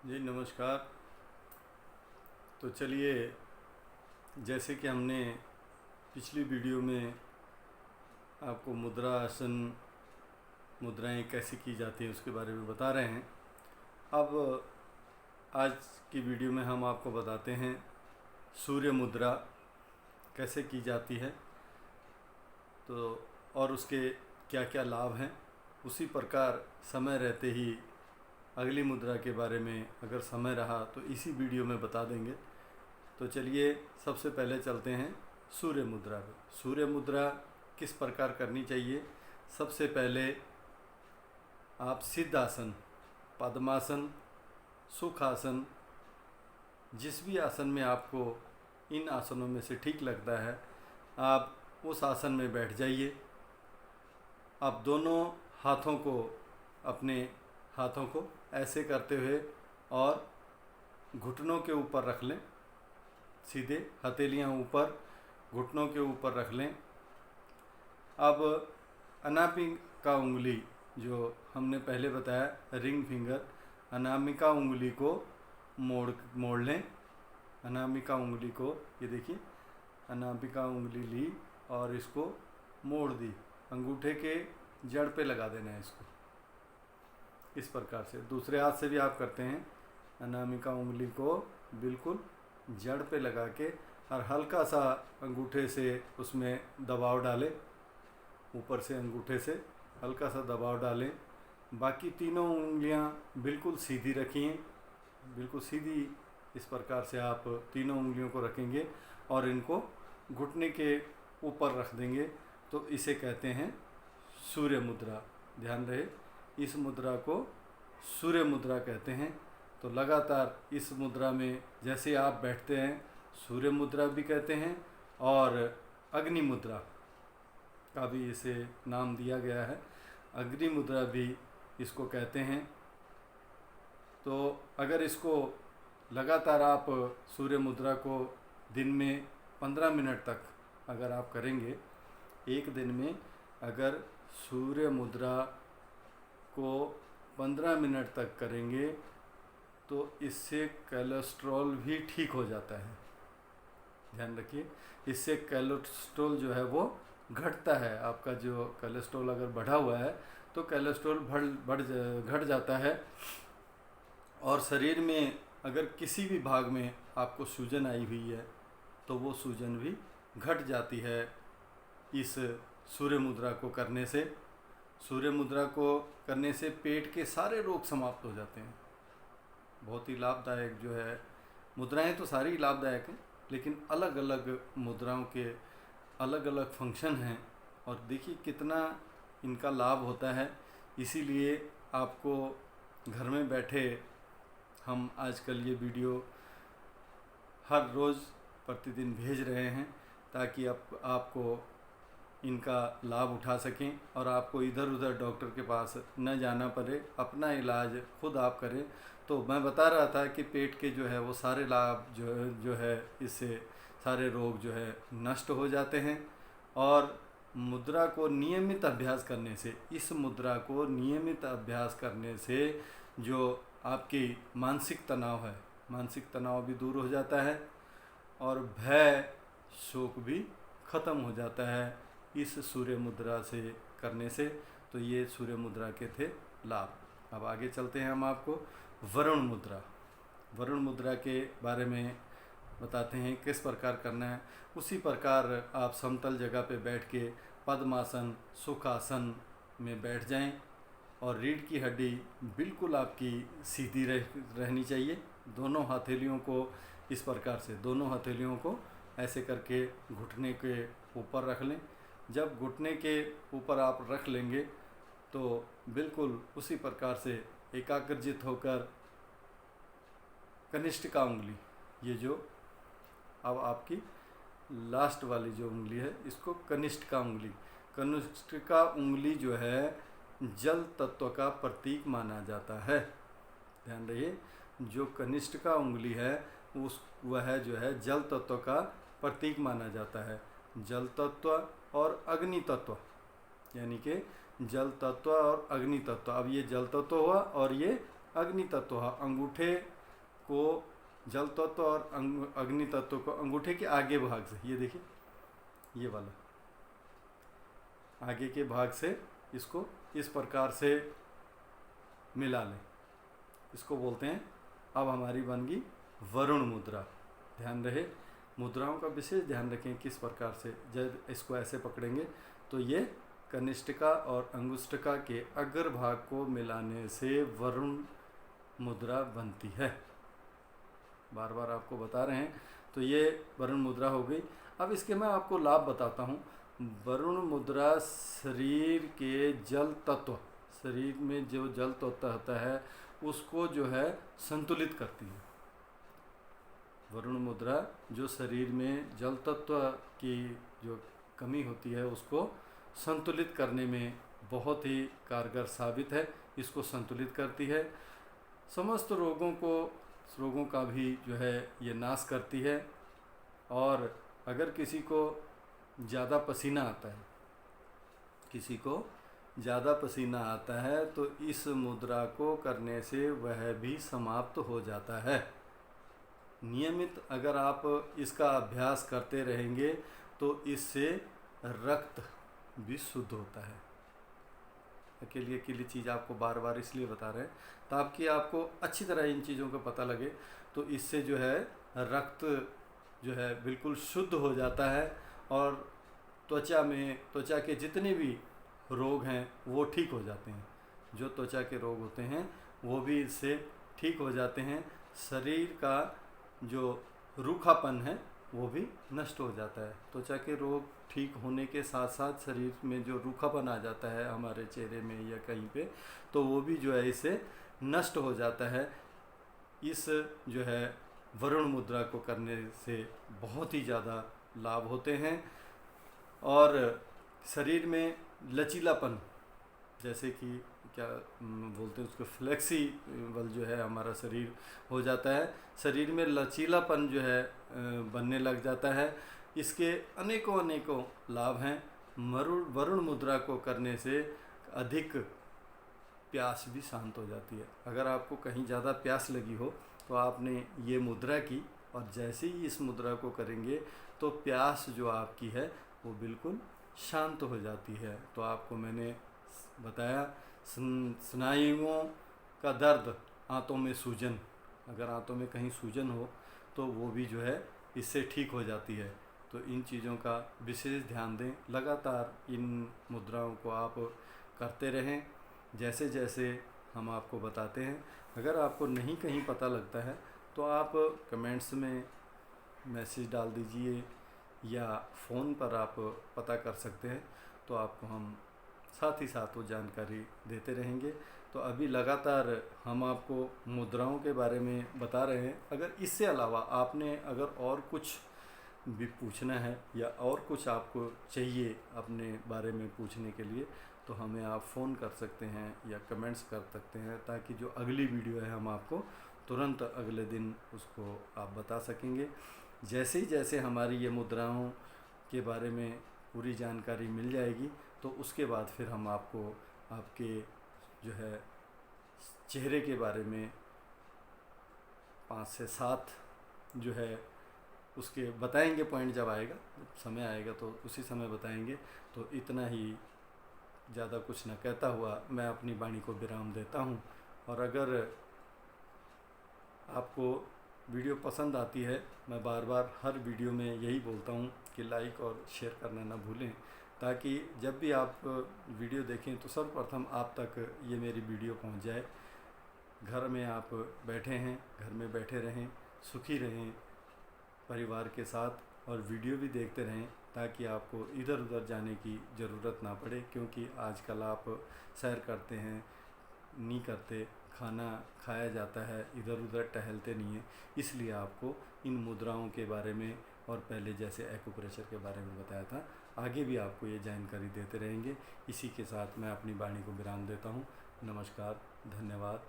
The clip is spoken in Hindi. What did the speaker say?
जी नमस्कार। तो चलिए, जैसे कि हमने पिछली वीडियो में आपको मुद्रा आसन मुद्राएं कैसे की जाती हैं उसके बारे में बता रहे हैं। अब आज की वीडियो में हम आपको बताते हैं सूर्य मुद्रा कैसे की जाती है, तो और उसके क्या क्या लाभ हैं। उसी प्रकार समय रहते ही अगली मुद्रा के बारे में अगर समय रहा तो इसी वीडियो में बता देंगे। तो चलिए, सबसे पहले चलते हैं सूर्य मुद्रा पे। सूर्य मुद्रा किस प्रकार करनी चाहिए? सबसे पहले आप सिद्धासन, पद्मासन, सुखासन, जिस भी आसन में आपको इन आसनों में से ठीक लगता है, आप उस आसन में बैठ जाइए। आप दोनों हाथों को, अपने हाथों को ऐसे करते हुए और घुटनों के ऊपर रख लें, सीधे हथेलियाँ ऊपर, घुटनों के ऊपर रख लें। अब अनामिका उंगली, जो हमने पहले बताया रिंग फिंगर, अनामिका उंगली को मोड़ मोड़ लें। अनामिका उंगली को, ये देखिए, अनामिका उंगली ली और इसको मोड़ दी, अंगूठे के जड़ पे लगा देना है इसको। इस प्रकार से दूसरे हाथ से भी आप करते हैं। अनामिका उंगली को बिल्कुल जड़ पे लगा के और हल्का सा अंगूठे से उसमें दबाव डालें, ऊपर से अंगूठे से हल्का सा दबाव डालें। बाकी तीनों उंगलियां बिल्कुल सीधी रखिए, बिल्कुल सीधी। इस प्रकार से आप तीनों उंगलियों को रखेंगे और इनको घुटने के ऊपर रख देंगे, तो इसे कहते हैं सूर्य मुद्रा। ध्यान रहे, इस मुद्रा को सूर्य मुद्रा कहते हैं। तो लगातार इस मुद्रा में जैसे आप बैठते हैं, सूर्य मुद्रा भी कहते हैं और अग्नि मुद्रा का भी इसे नाम दिया गया है, अग्नि मुद्रा भी इसको कहते हैं। तो अगर इसको लगातार आप सूर्य मुद्रा को दिन में 15 मिनट तक अगर आप करेंगे, एक दिन में अगर सूर्य मुद्रा को 15 मिनट तक करेंगे तो इससे कोलेस्ट्रॉल भी ठीक हो जाता है। ध्यान रखिए, इससे कोलेस्ट्रॉल जो है वो घटता है। आपका जो कोलेस्ट्रॉल अगर बढ़ा हुआ है तो कोलेस्ट्रॉल घट जाता है। और शरीर में अगर किसी भी भाग में आपको सूजन आई हुई है तो वो सूजन भी घट जाती है इस सूर्य मुद्रा को करने से। सूर्य मुद्रा को करने से पेट के सारे रोग समाप्त हो जाते हैं। बहुत ही लाभदायक जो है, मुद्राएं तो सारी लाभदायक हैं, लेकिन अलग अलग मुद्राओं के अलग अलग फंक्शन हैं और देखिए कितना इनका लाभ होता है। इसीलिए आपको घर में बैठे हम आजकल ये वीडियो हर रोज़ प्रतिदिन भेज रहे हैं, ताकि आपको इनका लाभ उठा सकें और आपको इधर उधर डॉक्टर के पास न जाना पड़े, अपना इलाज खुद आप करें। तो मैं बता रहा था कि पेट के जो है वो सारे लाभ जो है इससे सारे रोग जो है नष्ट हो जाते हैं। और मुद्रा को नियमित अभ्यास करने से, इस मुद्रा को नियमित अभ्यास करने से जो आपकी मानसिक तनाव है, मानसिक तनाव भी दूर हो जाता है और भय शोक भी ख़त्म हो जाता है इस सूर्य मुद्रा से करने से। तो ये सूर्य मुद्रा के थे लाभ। अब आगे चलते हैं, हम आपको वरुण मुद्रा, वरुण मुद्रा के बारे में बताते हैं किस प्रकार करना है। उसी प्रकार आप समतल जगह पे बैठ के पद्मासन, सुखासन में बैठ जाएं और रीढ़ की हड्डी बिल्कुल आपकी सीधी रहनी चाहिए। दोनों हथेलियों को इस प्रकार से, दोनों हथेलियों को ऐसे करके घुटने के ऊपर रख लें। जब घुटने के ऊपर आप रख लेंगे तो बिल्कुल उसी प्रकार से एकाग्रचित होकर कनिष्ठिका उंगली, ये जो अब आपकी लास्ट वाली जो उंगली है, इसको कनिष्ठिका उंगली, कनिष्ठिका उंगली जो है जल तत्व का प्रतीक माना जाता है। ध्यान रहिए, जो कनिष्ठिका उंगली है वह जो है जल तत्व का प्रतीक माना जाता है। जल तत्व और अग्नि तत्व, यानी कि जल तत्व और अग्नि तत्व। अब ये जल तत्व हुआ और ये अग्नि तत्व, अंगूठे को जल तत्व और अग्नि तत्व को अंगूठे के आगे भाग से, ये देखिए ये वाला आगे के भाग से इसको इस प्रकार से मिला लें, इसको बोलते हैं। अब हमारी बन गई वरुण मुद्रा। ध्यान रहे, मुद्राओं का विशेष ध्यान रखें किस प्रकार से। जब इसको ऐसे पकड़ेंगे तो ये कनिष्ठिका और अंगुष्ठिका के अग्र भाग को मिलाने से वरुण मुद्रा बनती है। बार बार आपको बता रहे हैं। तो ये वरुण मुद्रा हो गई। अब इसके मैं आपको लाभ बताता हूँ। वरुण मुद्रा शरीर के जल तत्व, शरीर में जो जल तत्व होता है उसको जो है संतुलित करती है। वरुण मुद्रा जो शरीर में जल तत्व की जो कमी होती है उसको संतुलित करने में बहुत ही कारगर साबित है। इसको संतुलित करती है, समस्त रोगों का भी जो है ये नाश करती है। और अगर किसी को ज़्यादा पसीना आता है, किसी को ज़्यादा पसीना आता है तो इस मुद्रा को करने से वह भी समाप्त हो जाता है। नियमित अगर आप इसका अभ्यास करते रहेंगे तो इससे रक्त भी शुद्ध होता है। अकेली चीज़ आपको बार बार इसलिए बता रहे हैं ताकि आपको अच्छी तरह इन चीज़ों का पता लगे। तो इससे जो है रक्त जो है बिल्कुल शुद्ध हो जाता है और त्वचा के जितने भी रोग हैं वो ठीक हो जाते हैं। जो त्वचा के रोग होते हैं वो भी इससे ठीक हो जाते हैं। शरीर का जो रूखापन है वो भी नष्ट हो जाता है। त्वचा के रोग ठीक होने के साथ साथ शरीर में जो रूखापन आ जाता है हमारे चेहरे में या कहीं पे, तो वो भी जो है इससे नष्ट हो जाता है। इस जो है वरुण मुद्रा को करने से बहुत ही ज़्यादा लाभ होते हैं। और शरीर में लचीलापन, जैसे कि क्या बोलते हैं उसको, फ्लेक्सिबल जो है हमारा शरीर हो जाता है। शरीर में लचीलापन जो है बनने लग जाता है। इसके अनेकों लाभ हैं। वरुण मुद्रा को करने से अधिक प्यास भी शांत हो जाती है। अगर आपको कहीं ज़्यादा प्यास लगी हो तो आपने ये मुद्रा की और जैसे ही इस मुद्रा को करेंगे तो प्यास जो आपकी है वो बिल्कुल शांत हो जाती है। तो आपको मैंने बताया स्नायुओं का दर्द, आंतों में सूजन, अगर आंतों में कहीं सूजन हो तो वो भी जो है इससे ठीक हो जाती है। तो इन चीज़ों का विशेष ध्यान दें। लगातार इन मुद्राओं को आप करते रहें जैसे जैसे हम आपको बताते हैं। अगर आपको नहीं कहीं पता लगता है तो आप कमेंट्स में मैसेज डाल दीजिए या फ़ोन पर आप पता कर सकते हैं। तो आपको हम साथ ही साथ वो जानकारी देते रहेंगे। तो अभी लगातार हम आपको मुद्राओं के बारे में बता रहे हैं। अगर इससे अलावा आपने अगर और कुछ भी पूछना है या और कुछ आपको चाहिए अपने बारे में पूछने के लिए तो हमें आप फ़ोन कर सकते हैं या कमेंट्स कर सकते हैं, ताकि जो अगली वीडियो है हम आपको तुरंत अगले दिन उसको आप बता सकेंगे। जैसे हमारी ये मुद्राओं के बारे में पूरी जानकारी मिल जाएगी तो उसके बाद फिर हम आपको आपके जो है चेहरे के बारे में 5 से 7 जो है उसके बताएंगे पॉइंट। जब आएगा, जब समय आएगा तो उसी समय बताएंगे। तो इतना ही, ज़्यादा कुछ न कहता हुआ मैं अपनी वाणी को विराम देता हूँ। और अगर आपको वीडियो पसंद आती है, मैं बार बार हर वीडियो में यही बोलता हूँ कि लाइक और शेयर करना ना भूलें, ताकि जब भी आप वीडियो देखें तो सर्वप्रथम आप तक ये मेरी वीडियो पहुँच जाए। घर में आप बैठे हैं, घर में बैठे रहें, सुखी रहें परिवार के साथ और वीडियो भी देखते रहें, ताकि आपको इधर उधर जाने की ज़रूरत ना पड़े। क्योंकि आजकल आप सैर करते हैं, नहीं करते, खाना खाया जाता है, इधर उधर टहलते नहीं हैं। इसलिए आपको इन मुद्राओं के बारे में और पहले जैसे एक्यूप्रेशर के बारे में बताया था, आगे भी आपको ये जानकारी देते रहेंगे। इसी के साथ मैं अपनी वाणी को विराम देता हूँ। नमस्कार, धन्यवाद।